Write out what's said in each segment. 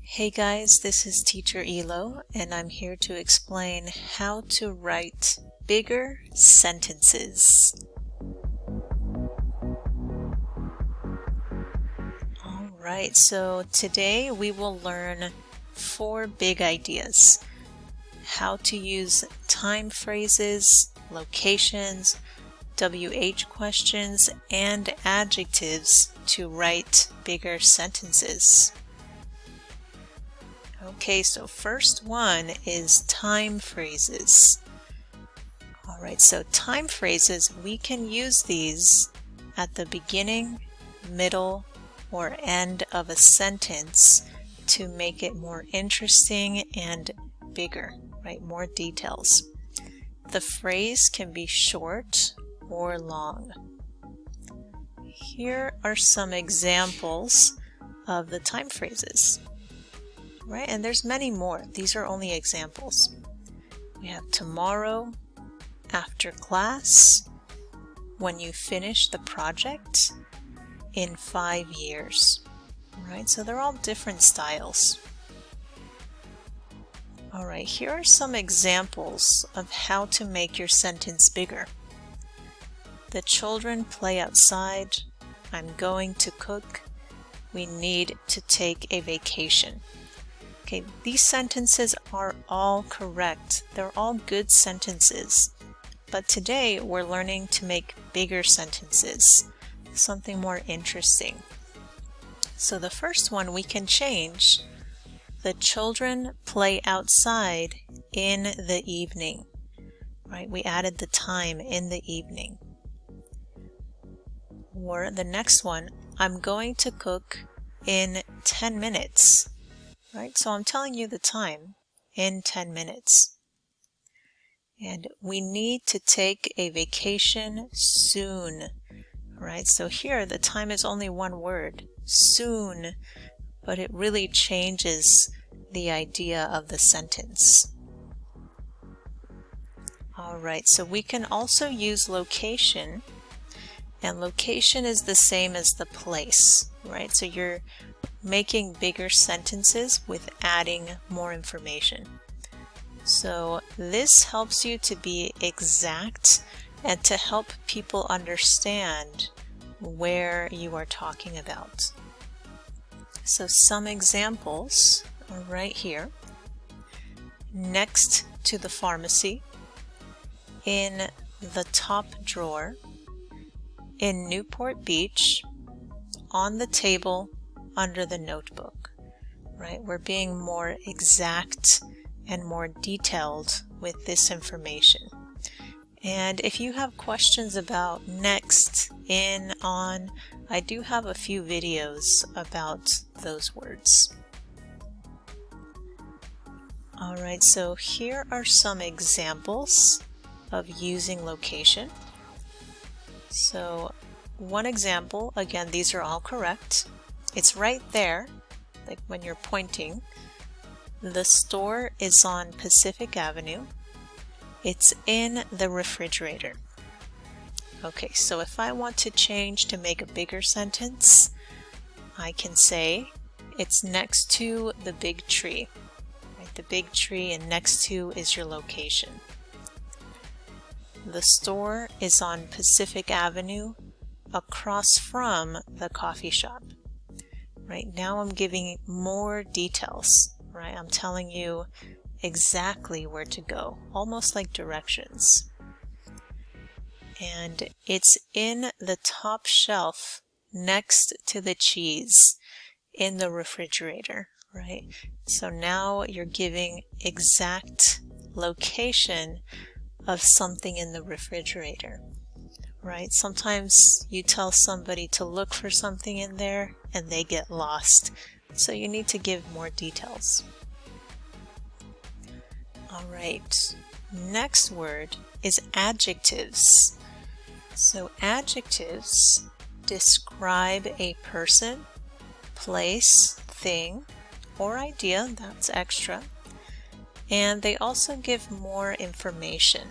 Hey guys, this is Teacher Elo, and I'm here to explain how to write bigger sentences. Alright, so today we will learn 4 big ideas. How to use time phrases, locations, WH questions, and adjectives to write bigger sentences. Okay, so first one is time phrases. Alright, so time phrases, we can use these at the beginning, middle, or end of a sentence to make it more interesting and bigger, right? More details. The phrase can be short or long. Here are some examples of the time phrases. Right, and there's many more. These are only examples. We have tomorrow, after class, when you finish the project, in 5 years. Right, so they're all different styles. Alright, here are some examples of how to make your sentence bigger. The children play outside. I'm going to cook. We need to take a vacation. Okay, these sentences are all correct. They're all good sentences. But today we're learning to make bigger sentences, something more interesting. So the first one we can change. The children play outside in the evening. Right? We added the time in the evening. Or the next one, I'm going to cook in 10 minutes. Right, so I'm telling you the time in 10 minutes. And we need to take a vacation soon. Right, so here the time is only one word, soon, but it really changes the idea of the sentence. Alright, so we can also use location, and location is the same as the place, right? So you're making bigger sentences with adding more information. So this helps you to be exact and to help people understand where you are talking about. So some examples are right here. Next to the pharmacy, in the top drawer, in Newport Beach, on the table, under the notebook, right? We're being more exact and more detailed with this information. And if you have questions about next, in, on, I do have a few videos about those words. Alright, so here are some examples of using location. So one example, again, these are all correct. It's right there, like when you're pointing. The store is on Pacific Avenue. It's in the refrigerator. Okay, so if I want to change to make a bigger sentence, I can say it's next to the big tree. Right, the big tree, and next to is your location. The store is on Pacific Avenue across from the coffee shop. Right, now I'm giving more details, right? I'm telling you exactly where to go, almost like directions. And it's in the top shelf next to the cheese in the refrigerator, right? So now you're giving exact location of something in the refrigerator. Right? Sometimes you tell somebody to look for something in there and they get lost. So you need to give more details. Alright, next word is adjectives. So adjectives describe a person, place, thing, or idea, that's extra. And they also give more information.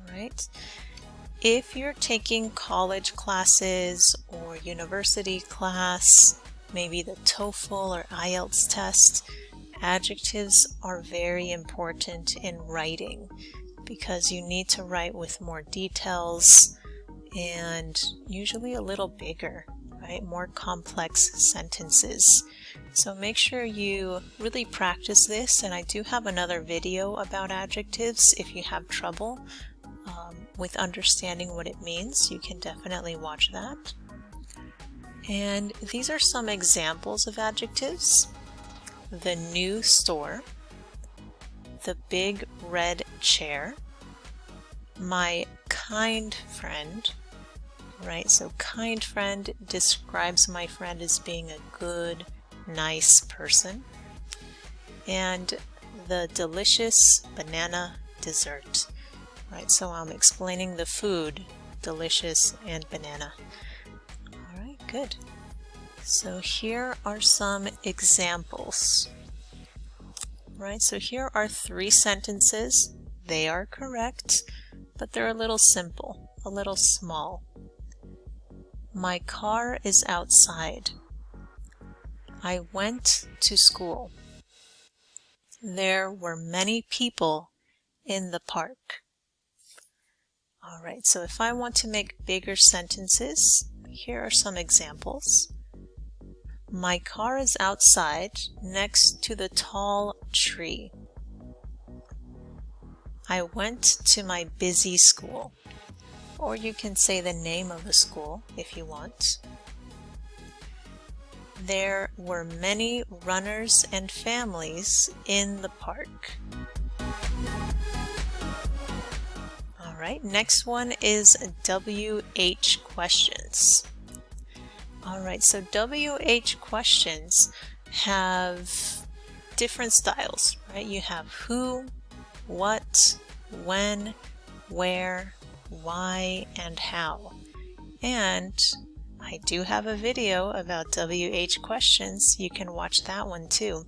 Alright. If you're taking college classes or university class, maybe the TOEFL or IELTS test, adjectives are very important in writing because you need to write with more details and usually a little bigger, right? More complex sentences. So make sure you really practice this, and I do have another video about adjectives. If you have trouble with understanding what it means, you can definitely watch that. And these are some examples of adjectives. The new store, the big red chair, my kind friend, right? So kind friend describes my friend as being a good, nice person. And the delicious banana dessert, right? So I'm explaining the food, delicious and banana. All right, good. So here are some examples, right? So here are 3 sentences. They are correct, but they're a little simple, a little small. My car is outside. I went to school. There were many people in the park. All right, so if I want to make bigger sentences, here are some examples. My car is outside next to the tall tree. I went to my busy school. Or you can say the name of the school if you want. There were many runners and families in the park. All right, next one is WH questions. All right, so WH questions have different styles, right? You have who, what, when, where, why, and how. And I do have a video about WH questions. You can watch that one too.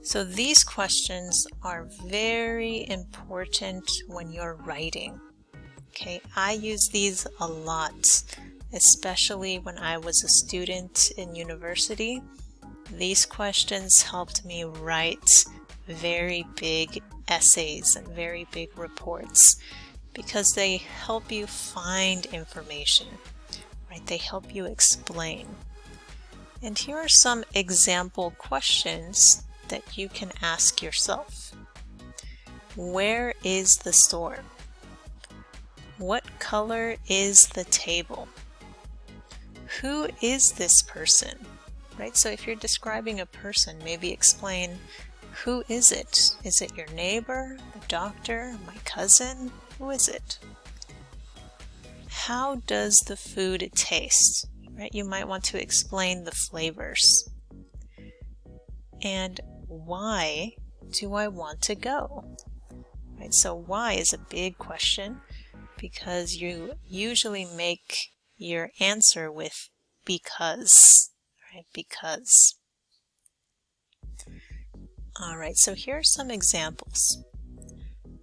So these questions are very important when you're writing. Okay, I use these a lot, especially when I was a student in university. These questions helped me write very big essays and very big reports because they help you find information, right? They help you explain. And here are some example questions that you can ask yourself. Where is the store? What color is the table? Who is this person? Right? So if you're describing a person, maybe explain, who is it? Is it your neighbor, the doctor, my cousin? Who is it? How does the food taste? Right? You might want to explain the flavors. And why do I want to go? Right? So why is a big question because you usually make your answer with because, right? Because. All right, so here are some examples.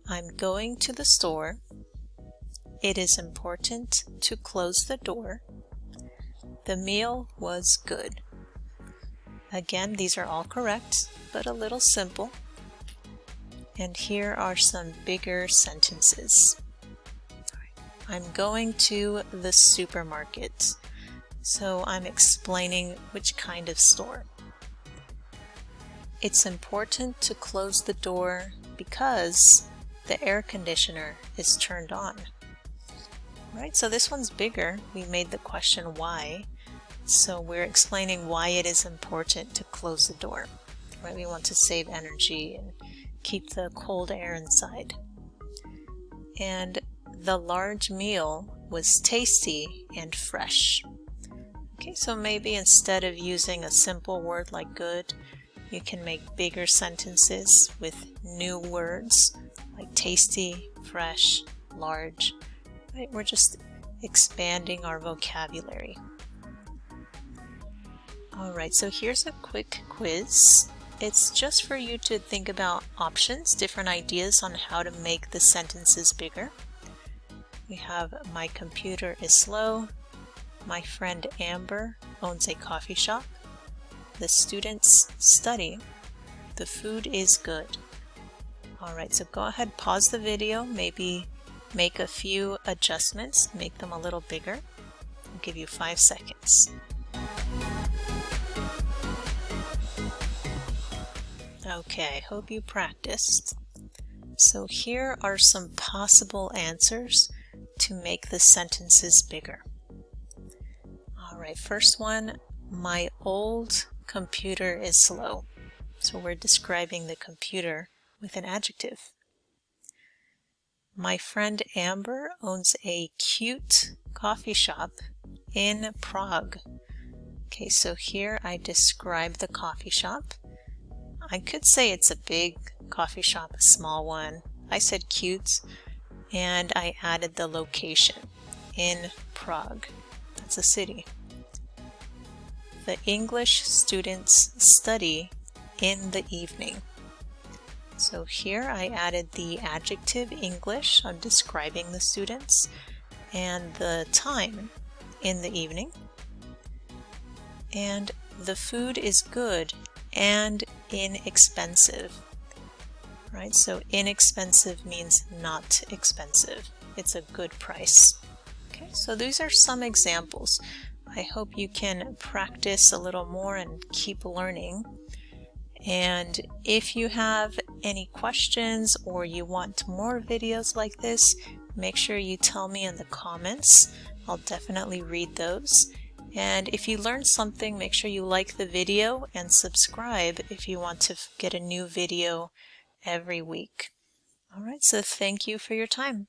I'm going to the store. It is important to close the door. The meal was good. Again, these are all correct, but a little simple. And here are some bigger sentences. I'm going to the supermarket. So I'm explaining which kind of store. It's important to close the door because the air conditioner is turned on. Right, so this one's bigger. We made the question why. So we're explaining why it is important to close the door. Right, we want to save energy and keep the cold air inside. And the large meal was tasty and fresh. Okay, so maybe instead of using a simple word like good, you can make bigger sentences with new words like tasty, fresh, large. Right? We're just expanding our vocabulary. Alright, so here's a quick quiz. It's just for you to think about options, different ideas on how to make the sentences bigger. We have my computer is slow. My friend Amber owns a coffee shop. the students study, the food is good. Alright, so go ahead, pause the video, maybe make a few adjustments, make them a little bigger. I'll give you 5 seconds. Okay, hope you practiced. So here are some possible answers to make the sentences bigger. Alright, first one, my old computer is slow. So we're describing the computer with an adjective. My friend Amber owns a cute coffee shop in Prague. Okay, so here I describe the coffee shop. I could say it's a big coffee shop, a small one. I said cute, and I added the location in Prague. That's a city. The English students study in the evening. So here I added the adjective English, I'm describing the students, and the time in the evening. And the food is good and inexpensive. Right, so inexpensive means not expensive. It's a good price. Okay, so these are some examples. I hope you can practice a little more and keep learning. And if you have any questions or you want more videos like this, make sure you tell me in the comments. I'll definitely read those. And if you learned something, make sure you like the video and subscribe if you want to get a new video every week. Alright, so thank you for your time.